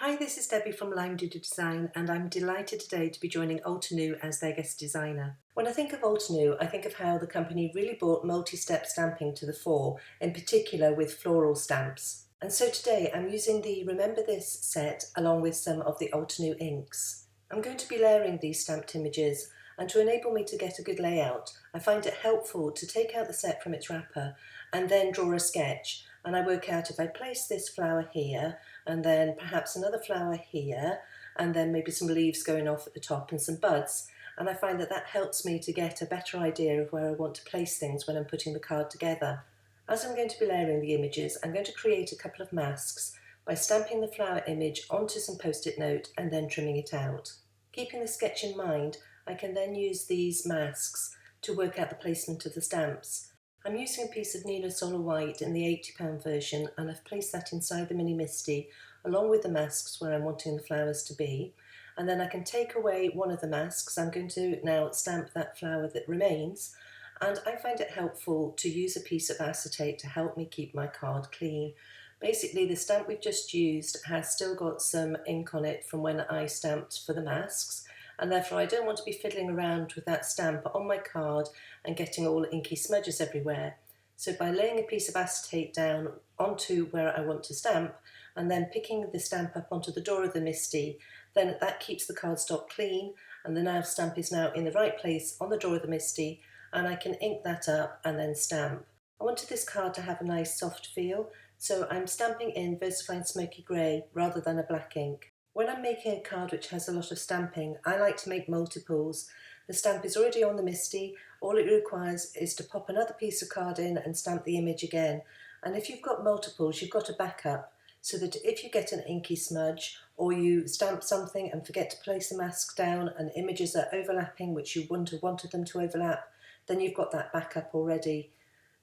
Hi, this is Debbie from Lime Doodle Design, and I'm delighted today to be joining Altenew as their guest designer. When I think of Altenew, I think of how the company really brought multi-step stamping to the fore, in particular with floral stamps. And so today I'm using the Remember This set along with some of the Altenew inks. I'm going to be layering these stamped images, and to enable me to get a good layout, I find it helpful to take out the set from its wrapper and then draw a sketch. And I work out if I place this flower here, and then perhaps another flower here, and then maybe some leaves going off at the top and some buds. And I find that that helps me to get a better idea of where I want to place things when I'm putting the card together. As I'm going to be layering the images, I'm going to create a couple of masks by stamping the flower image onto some post-it note and then trimming it out. Keeping the sketch in mind, I can then use these masks to work out the placement of the stamps. I'm using a piece of Nilo Solar White in the £80 version, and I've placed that inside the Mini Misty along with the masks where I'm wanting the flowers to be. And then I can take away one of the masks. I'm going to now stamp that flower that remains, and I find it helpful to use a piece of acetate to help me keep my card clean. Basically, the stamp we've just used has still got some ink on it from when I stamped for the masks, and therefore I don't want to be fiddling around with that stamp on my card and getting all inky smudges everywhere. So by laying a piece of acetate down onto where I want to stamp and then picking the stamp up onto the door of the Misty, then that keeps the cardstock clean, and the nav stamp is now in the right place on the door of the Misty, and I can ink that up and then stamp. I wanted this card to have a nice soft feel, so I'm stamping in VersaFine Smoky Grey rather than a black ink. When I'm making a card which has a lot of stamping, I like to make multiples. The stamp is already on the Misty. All it requires is to pop another piece of card in and stamp the image again. And if you've got multiples, you've got a backup, so that if you get an inky smudge or you stamp something and forget to place the mask down and images are overlapping which you wouldn't have wanted them to overlap, then you've got that backup already.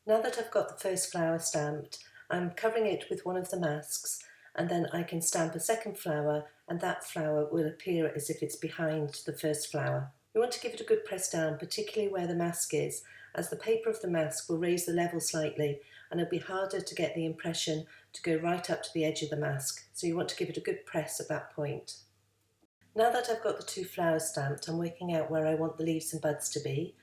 Now that I've got the first flower stamped, I'm covering it with one of the masks, and then I can stamp a second flower, and that flower will appear as if it's behind the first flower. You want to give it a good press down, particularly where the mask is, as the paper of the mask will raise the level slightly and it'll be harder to get the impression to go right up to the edge of the mask, so you want to give it a good press at that point. Now that I've got the two flowers stamped, I'm working out where I want the leaves and buds to be,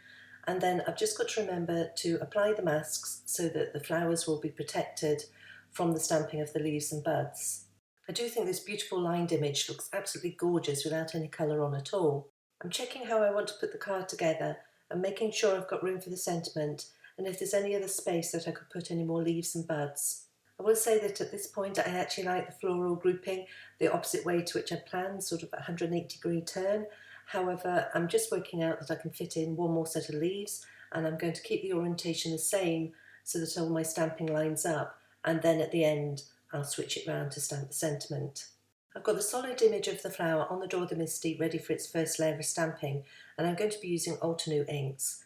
and then I've just got to remember to apply the masks so that the flowers will be protected from the stamping of the leaves and buds. I do think this beautiful lined image looks absolutely gorgeous without any colour on at all. I'm checking how I want to put the card together and making sure I've got room for the sentiment, and if there's any other space that I could put any more leaves and buds. I will say that at this point I actually like the floral grouping the opposite way to which I planned, sort of a 180-degree turn. However, I'm just working out that I can fit in one more set of leaves, and I'm going to keep the orientation the same so that all my stamping lines up, and then at the end I'll switch it round to stamp the sentiment. I've got the solid image of the flower on the door of the Misty ready for its first layer of stamping, and I'm going to be using Altenew inks.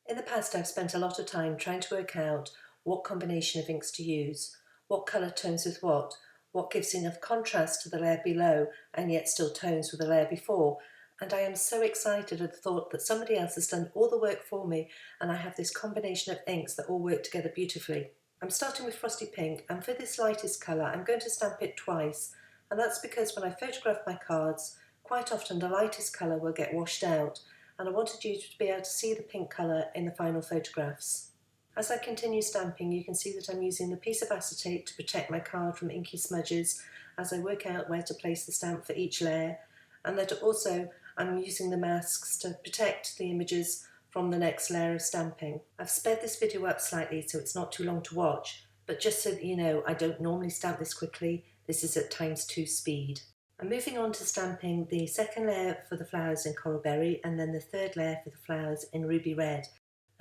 In the past I've spent a lot of time trying to work out what combination of inks to use, what colour tones with what gives enough contrast to the layer below and yet still tones with the layer before, and I am so excited at the thought that somebody else has done all the work for me and I have this combination of inks that all work together beautifully. I'm starting with Frosty Pink, and for this lightest colour I'm going to stamp it twice, and that's because when I photograph my cards, quite often the lightest colour will get washed out, and I wanted you to be able to see the pink colour in the final photographs. As I continue stamping, you can see that I'm using the piece of acetate to protect my card from inky smudges as I work out where to place the stamp for each layer, and that also I'm using the masks to protect the images from the next layer of stamping. I've sped this video up slightly so it's not too long to watch, but just so that you know, I don't normally stamp this quickly. This is at ×2 speed. I'm moving on to stamping the second layer for the flowers in Coral Berry and then the third layer for the flowers in Ruby Red.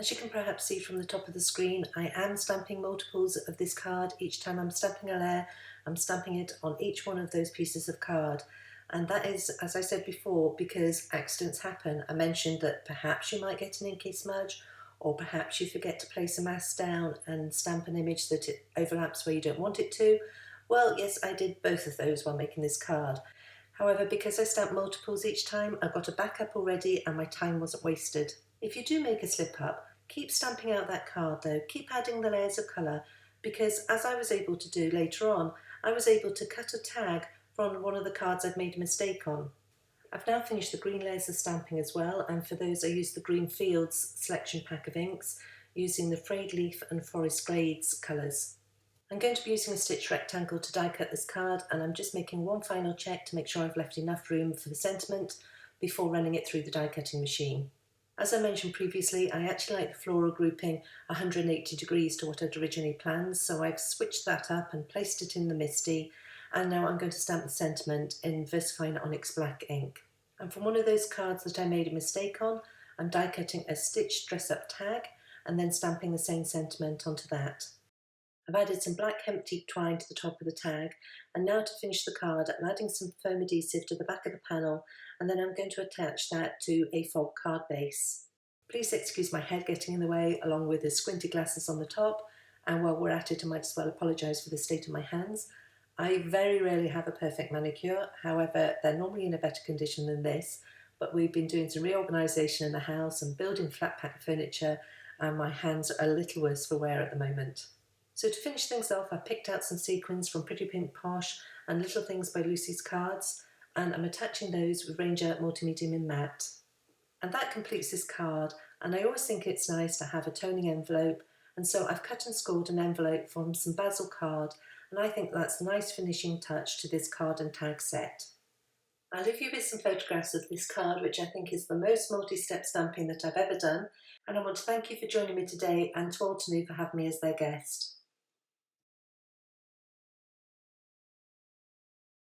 As you can perhaps see from the top of the screen, I am stamping multiples of this card. Each time I'm stamping a layer, I'm stamping it on each one of those pieces of card. And that is, as I said before, because accidents happen. I mentioned that perhaps you might get an inky smudge, or perhaps you forget to place a mask down and stamp an image that it overlaps where you don't want it to. Well, yes, I did both of those while making this card. However, because I stamped multiples each time, I got a backup already and my time wasn't wasted. If you do make a slip up, keep stamping out that card though, keep adding the layers of colour, because as I was able to do later on, I was able to cut a tag from one of the cards I've made a mistake on. I've now finished the green layers of stamping as well, and for those I used the Green Fields selection pack of inks using the Frayed Leaf and Forest Grades colours. I'm going to be using a stitch rectangle to die cut this card, and I'm just making one final check to make sure I've left enough room for the sentiment before running it through the die cutting machine. As I mentioned previously, I actually like the floral grouping 180 degrees to what I'd originally planned, so I've switched that up and placed it in the MISTI, and now I'm going to stamp the sentiment in VersaFine Onyx Black ink. And from one of those cards that I made a mistake on, I'm die cutting a stitched dress up tag and then stamping the same sentiment onto that. I've added some black hemp deep twine to the top of the tag, and now to finish the card I'm adding some foam adhesive to the back of the panel, and then I'm going to attach that to a folk card base. Please excuse my head getting in the way along with the squinty glasses on the top, and while we're at it I might as well apologise for the state of my hands. I very rarely have a perfect manicure, however they're normally in a better condition than this, but we've been doing some reorganisation in the house and building flat pack furniture, and my hands are a little worse for wear at the moment. So to finish things off, I picked out some sequins from Pretty Pink Posh and Little Things by Lucy's Cards, and I'm attaching those with Ranger Multimedium in Matte. And that completes this card, and I always think it's nice to have a toning envelope, and so I've cut and scored an envelope from some basil card, and I think that's a nice finishing touch to this card and tag set. I'll leave you with some photographs of this card, which I think is the most multi-step stamping that I've ever done, and I want to thank you for joining me today and to Altenew for having me as their guest.